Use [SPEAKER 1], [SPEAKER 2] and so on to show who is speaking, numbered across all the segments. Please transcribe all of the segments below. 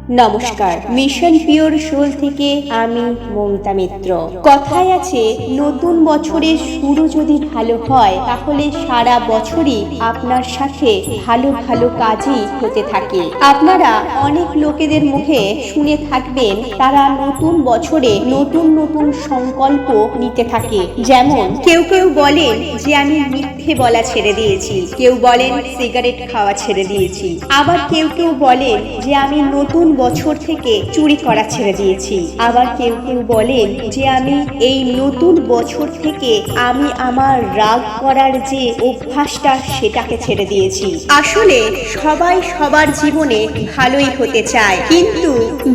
[SPEAKER 1] নমস্কার, mission pure soul থেকে আমি মমিতা মিত্র। কথায় আছে, নতুন বছরের শুরু যদি ভালো হয় তাহলে সারা বছরই আপনার সাথে ভালো ভালো কাজই হতে থাকে। আপনারা অনেক লোকেদের মুখে শুনে থাকবেন, তারা নতুন বছরে নতুন নতুন সংকল্প নিতে থাকে। যেমন কেউ কেউ বলেন যে আমি মিথ্যে বলা ছেড়ে দিয়েছি, কেউ বলেন সিগারেট খাওয়া ছেড়ে দিয়েছি, আবার কেউ কেউ বলেন যে আমি নতুন বছর থেকে চুরি করা ছেড়ে দিয়েছি, আবার কেউ কেউ বলেন যে আমি এই নতুন বছর থেকে আমি আমার রাগ করার যে অভ্যাসটা সেটাকে ছেড়ে দিয়েছি। আসলে সবাই সবার জীবনে ভালোই হতে চায়, কিন্তু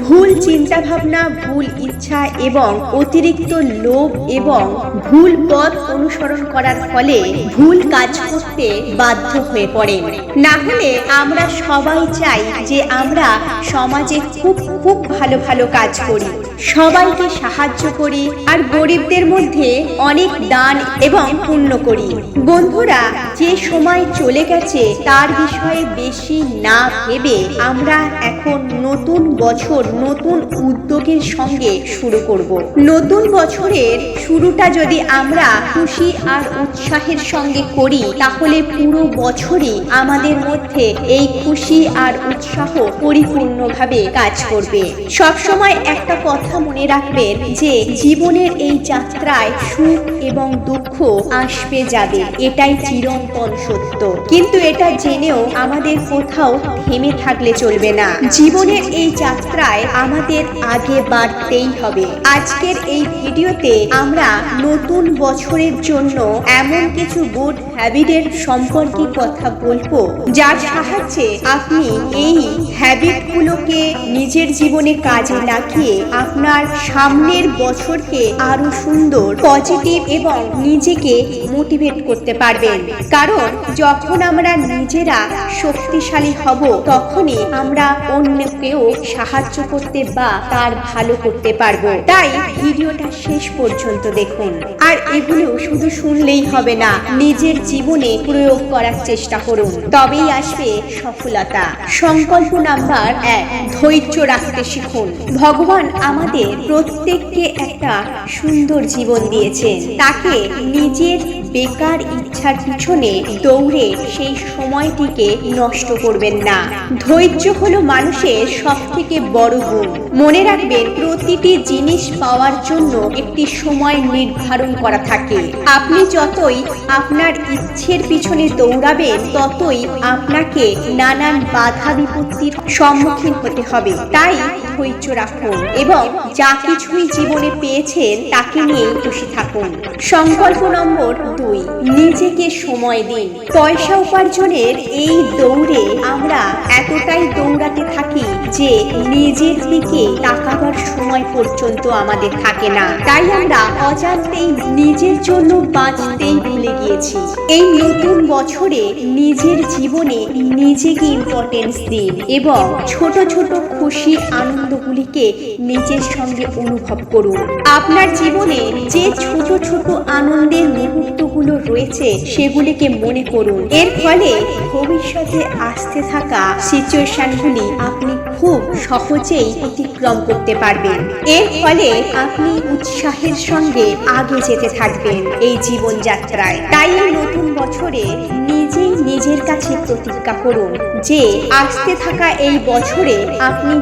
[SPEAKER 1] ভুল চিন্তা ভাবনা, ভুল ইচ্ছা এবং অতিরিক্ত লোভ এবং ভুল পথ অনুসরণ করার ফলে ভুল কাজ করতে বাধ্য হয়ে পড়েন। না হলে আমরা সবাই চাই যে আমরা সমাজে খুব খুব ভালো ভালো কাজ করি, সবাইকে সাহায্য করি আর গরিবদের মধ্যে অনেক দান এবং পুণ্য করি। বন্ধুরা, যে সময় চলে গেছে তার বিষয়ে বেশি না ভেবে আমরা এখন নতুন বছর নতুন উদ্যোগের সঙ্গে শুরু করব। নতুন বছরের শুরুটা যদি আমরা খুশি আর উৎসাহের সঙ্গে করি তাহলে পুরো বছরই আমাদের মধ্যে এই খুশি আর উৎসাহ পরিপূর্ণভাবে কাজ করবে। সবসময় একটা কথা মনে রাখবেন যে জীবনের এই যাত্রায় সুখ এবং দুঃখ আসবে যাবে, এটাই চিরন্তন সত্য। কিন্তু এটা জেনেও আমাদের কোথাও থেমে থাকলে চলবে না। জীবনের এই যাত্রায় আমাদের আগে বাড়তেই হবে। আজকের এই ভিডিওতে আমরা নতুন বছরের জন্য এমন কিছু গুড হ্যাবিটের সম্পর্কে কথা বলবো, যার সাহায্যে আপনি এই হ্যাবিটগুলোকে নিজের জীবনে কাজে লাগিয়ে আপনার সামনের বছরকে আরো সুন্দর, পজিটিভ এবং নিজেকে মোটিভেট করতে পারবেন। কারণ যখন আমরা নিজেরা শক্তিশালী হব তখনই আমরা অন্যকেও সাহায্য করতে বা তার ভালো করতে পারবো। তাই ভিডিওটা শেষ পর্যন্ত দেখুন। আর এগুলো শুধু শুনলেই হবে না, নিজের জীবনে প্রয়োগ করার চেষ্টা করুন, তবেই আসবে সফলতা। সংকল্প নাম্বার 1, ধৈর্য রাখতে শিখুন। ভগবান আমাদের প্রত্যেককে একটা সুন্দর জীবন দিয়েছেন, তাকে নিজের বেকার ইচ্ছার পিছনে দৌড়ে সেই সময়টিকে নষ্ট করবেন না। ধৈর্য হলো মানুষের সবথেকে বড় গুণ। মনে রাখবেন, প্রতিটি জিনিস পাওয়ার জন্য একটি সময় নির্ধারণ করা থাকে। আপনি যতই আপনার ইচ্ছের পিছনে দৌড়াবেন ততই আপনাকে নানান বাধা বিপত্তির সম্মুখীন হতে হবে। তাই ধৈর্য রাখুন এবং যা কিছুই জীবনে পেয়েছেন তাকে নিয়েই খুশি থাকুন। সংকল্প নম্বর 2, নিজেকে সময় দিন। পয়সা উপার্জনের এই দৌড়ে আমরা এতটাই দৌড়াতে থাকি যে নিজের দিকে তাকাবার সময় পর্যন্ত আমাদের থাকে না। তাই আমরা অজান্তেই নিজের জন্য বাঁচতেই ভুলে গিয়েছি। এই নতুন বছরে নিজের জীবনে নিজেকে ইম্পর্টেন্স দিন এবং ছোট ছোট খুশি আনন্দগুলিকে নিজের সঙ্গে অনুভব করুন। আপনার জীবনে যে ছোট ছোট আনন্দের মুহূর্তগুলো রয়েছে সেগুলিকে মনে করুন। এর ফলে ভবিষ্যতে আসতে থাকা সিচুয়েশনগুলি আপনি খুব সহজেই অতিক্রম করতে পারবেন। এর ফলে আপনি উৎসাহের সঙ্গে আগে যেতে থাকবেন এই জীবনযাত্রায়। তাই এই নতুন বছরে নিজেই নিজের কাছে প্রতিজ্ঞা করুন যে আসতে থাকা এই বছরে আপনি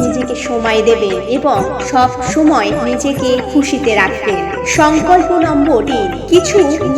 [SPEAKER 1] নিজেকে সময় দেবেন এবং সব সময় নিজেকে খুশিতে রাখবেন। সংকল্প নম্বর 3, কিছু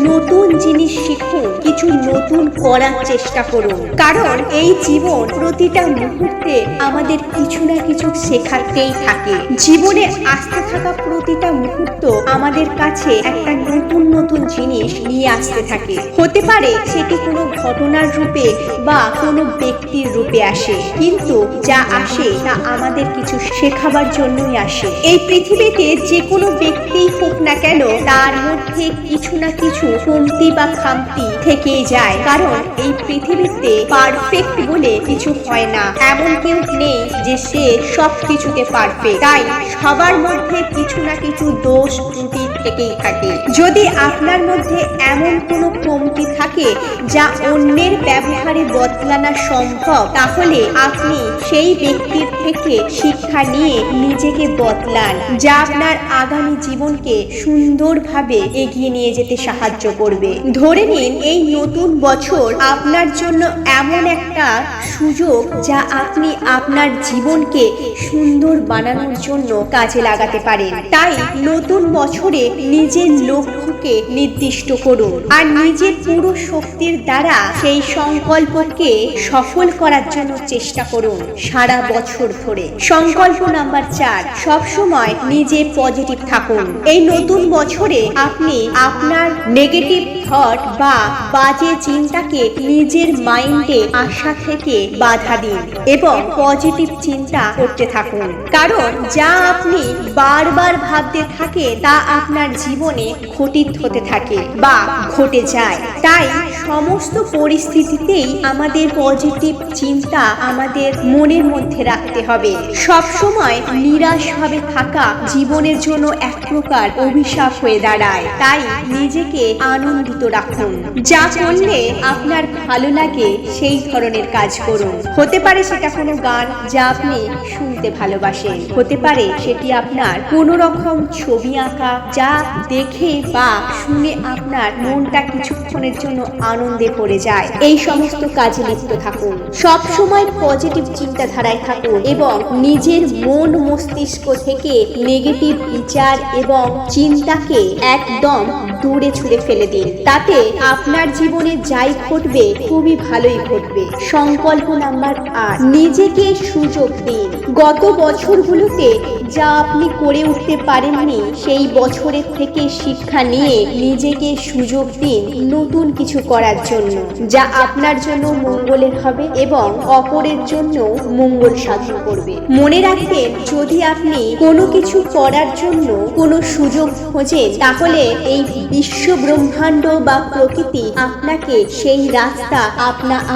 [SPEAKER 1] নতুন জিনিস শিখুন, কিছু নতুন করার চেষ্টা করুন। কারণ এই জীবন প্রতিটা মুহূর্তে আমাদের কিছু না কিছু শেখাতেই থাকে। জীবনে আসতে থাকা প্রতিটা মুহূর্ত আমাদের কাছে একটা নতুন নতুন জিনিস নিয়ে আসতে থাকে। হতে পারে সেটি কোনো ঘটনার রূপে বা কোনো ব্যক্তির রূপে আসে, কিন্তু যা আসে তা আমাদের কিছু শেখাবার জন্যই আসে। এই পৃথিবীতে যে কোনো ব্যক্তিই হোক না কেন তার মধ্যে কিছু না কিছু কমতি বা খামতি থেকেই যায়। কারণ এই পৃথিবীতে পারফেক্ট বলে কিছু হয় না, এমন কেউ নেই যে সে সব কিছুতে পারফেক্ট। তাই সবার মধ্যে কিছু না কিছু দোষ ত্রুটি থেকেই থাকে। যদি আপনার মধ্যে এমন কোনো কমতি থাকে যা অন্যের ব্যবহারে বদলানো সম্ভব, তাহলে আপনি সেই ব্যক্তির থেকে শিক্ষা নিয়ে নিজেকে বদলান, যা আপনার আগামী জীবনকে সুন্দরভাবে এগিয়ে নিয়ে যেতে সাহায্য করবে। ধরে নিন এই নতুন বছর আপনার জন্য এমন একটা সুযোগ যা আপনি আপনার জীবনকে সুন্দর বানানোর জন্য কাজে লাগাতে পারেন। তাই নতুন বছরে নিজের লক্ষ্যকে নির্দিষ্ট করুন আর নিজের পুরো শক্তির দ্বারা সেই সংকল্পকে সফল করার জন্য চেষ্টা করুন সারা বছর ধরে। সংকল্প নাম্বার 4, সবসময় নিজে পজিটিভ থাকুন। এই নতুন বছরে আপনি আপনার নেগেটিভ থট বা বাজে চিন্তাকে নিজের মাইন্ডে আসা থেকে বাধা দিন এবং পজিটিভ চিন্তা করতে থাকুন, কারণ যা আপনি বারবার ভাবতে থাকে তা আপনার জীবনে ঘটিত হতে থাকে বা ঘটে যায়। তাই সমস্ত পরিস্থিতিতেই আমাদের পজিটিভ চিন্তা আমাদের মনের মধ্যে রাখতে হবে। সবসময় নিরাশভাবে থাকা জীবনের জন্য এক প্রকার অভিশাপ হয়ে দাঁড়ায়। তাই নিজেকে আনন্দিত রাখুন। যা করলে আপনার ভালো লাগে সেই ধরনের কাজ করুন। হতে পারে সেটা কোনো গান যা আপনি শুনতে ভালোবাসেন, হতে পারে সেটি আপনার কোনো রকম ছবি আঁকা যা দেখে বা শুনে আপনার মনটা কিছুক্ষণের জন্য আনন্দে পড়ে যায়। এই সমস্ত কাজে লিপ্ত থাকুন। সব সময় পজিটিভ চিন্তাধারায় থাকুন এবং নিজের মন মস্তিষ্ক থেকে নেগেটিভ বিচার এবং চিন্তাকে একদম দূরে ছুঁড়ে ফেলে দিন। তাতে আপনার জীবনে যাই ঘটবে খুবই ভালোই ঘটবে। সংকল্প নাম্বার 8, নিজেকে সুযোগ দিন। গত বছরগুলোতে যা আপনি করে উঠতে পারেননি সেই বছরের থেকে শিক্ষা নিয়ে নিজেকে সুযোগ দিন নতুন কিছু করার জন্য, যা আপনার জন্য মঙ্গলের হবে এবং অপরের জন্য মঙ্গল সাধন করবে। মনে রাখবেন, যদি আপনি কোনো কিছু করার জন্য কোনো সুযোগ খোঁজেন তাহলে এই বিশ্ব ব্রহ্মাণ্ড বা প্রকৃতি আপনাকে সেই রাস্তা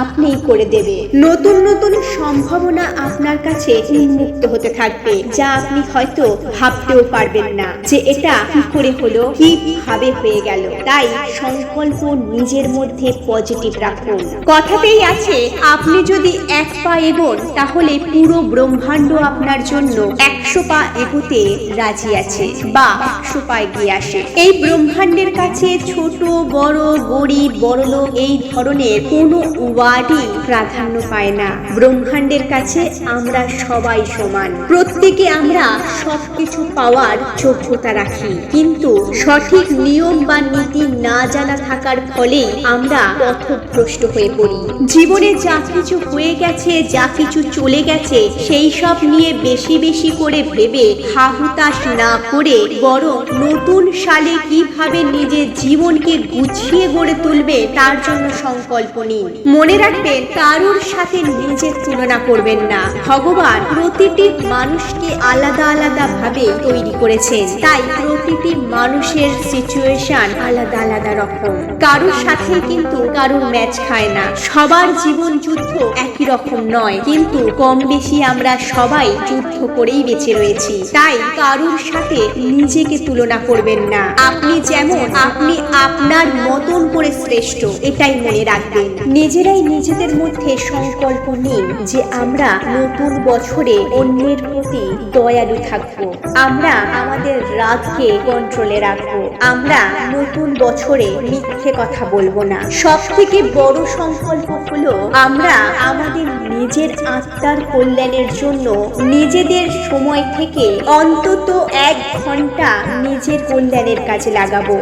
[SPEAKER 1] আপনিই করে দেবে। নতুন নতুন সম্ভাবনা আপনার কাছে উন্মুক্ত হতে থাকবে, যা আপনি হয়তো ভাবতেও পারবেন না যে এটা কি করে হলো, কিভাবে হয়ে গেল। তাই সংকল্প নিজের মধ্যে পজিটিভ রাখুন। কথাতেই আছে, আপনি যদি 1 পা এগোন তাহলে পুরো ব্রহ্মাণ্ড আপনার জন্য 100 পা এগোতে রাজি আছে বা 100 পা এগিয়ে আসে। এই ব্রহ্মাণ্ডের কাছে ছোট বড় গরিব বড়লোক এই ধরনের কোনো ওয়ার্ডই প্রাধান্য পায় না। ব্রহ্মাণ্ডের কাছে আমরা সবাই সমান। প্রত্যেকে আমরা সবকিছু পাওয়ার যোগ্যতা রাখি, কিন্তু সঠিক নিয়ম বা নীতি না জানা থাকার ফলে আমরা পথভ্রষ্ট হয়ে পড়ি। জীবনে যা কিছু হয়ে গেছে, যা কিছু চলে গেছে, সেই সব নিয়ে বেশি বেশি করে ভেবে হাহুতাশ না করে বরং নতুন সালে কিভাবে নিজের জীবনকে গুছিয়ে গড়ে তুলবে তার জন্য সংকল্প নিন। মনে রাখবেন, কারোর সাথে নিজের তুলনা করবেন না। ভগবান প্রতিটি মানুষকে আলাদা আলাদা ভাবে তৈরি করেছেন, তাই প্রতিটি মানুষের সিচুয়েশন আলাদা আলাদা রকম। কারোর সাথে কিন্তু কারোর ম্যাচ খায় না। সবার জীবন যুদ্ধ একই রকম নয়, কিন্তু কম বেশি আমরা সবাই যুদ্ধ করেই বেঁচে রয়েছি। তাই কারোর সাথে নিজেকে তুলনা করবেন না। আপনি যেমন, আপনি আপনার মতন করে শ্রেষ্ঠ, এটাই মনে রাখবেন। নিজেরাই নিজেদের মধ্যে সংকল্প নিন যে আমরা নতুন বছরে অন্যের প্রতি দয়ালু থাকবো। আমরা আমাদের রাগকে কন্ট্রোলে রাখবো। আমরা নতুন বছরে মিথ্যে কথা বলবো না। সব থেকে বড় সংকল্প হলো আমরা আমাদের নিজের আত্মার কল্যাণের জন্য নিজেদের সময় থেকে অন্তত 1 ঘন্টা নিজের কল্যাণের কাজে লাগাবো।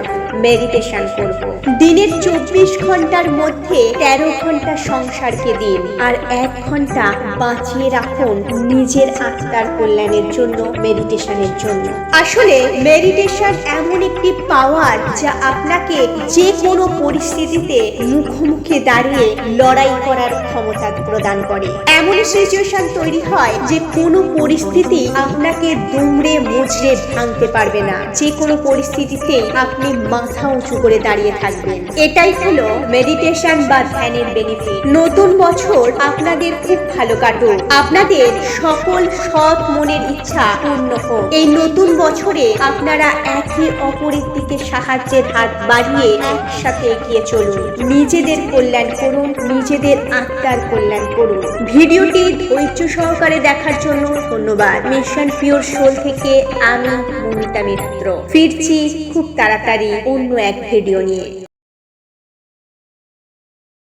[SPEAKER 1] মেডিটেশন করব। দিনের 24 ঘন্টার মধ্যে 13 ঘন্টা সংসারকে দিন আর 1 ঘন্টা বাঁচিয়ে রাখুন নিজের আত্মার কল্যাণের জন্য, মেডিটেশনের জন্য। আসলে মেডিটেশন এমন একটি পাওয়ার যা আপনাকে যে কোনো পরিস্থিতিতে মুখোমুখি দাঁড়িয়ে লড়াই করার ক্ষমতা প্রদান করে। এমন সিচুয়েশন তৈরি হয় যে কোনো পরিস্থিতি আপনাকে দুমড়ে মুচড়ে ভাঙতে পারবে না। যে কোনো পরিস্থিতিতে আপনি মাথা উঁচু করে দাঁড়িয়ে থাকবেন। এটাই হলো মেডিটেশন বা ধ্যানের বেনিফিট। নতুন বছর আপনাদের খুব ভালো কাটুক, আপনাদের সকল সৎ মনের ইচ্ছা পূর্ণ হোক। এই নতুন বছরে আপনারা একে অপরের দিকে সাহায্যের হাত বাড়িয়ে একসাথে এগিয়ে চলুন। নিজেদের কল্যাণ করুন, নিজেদের আত্মার কল্যাণ করুন। ভিডিওটি ধৈর্য সহকারে দেখার জন্য ধন্যবাদ। মিশন পিওর সোল থেকে আমি মৌমিতা মিত্র ফিরছি খুব তাড়াতাড়ি অন্য এক ভিডিও নিয়ে।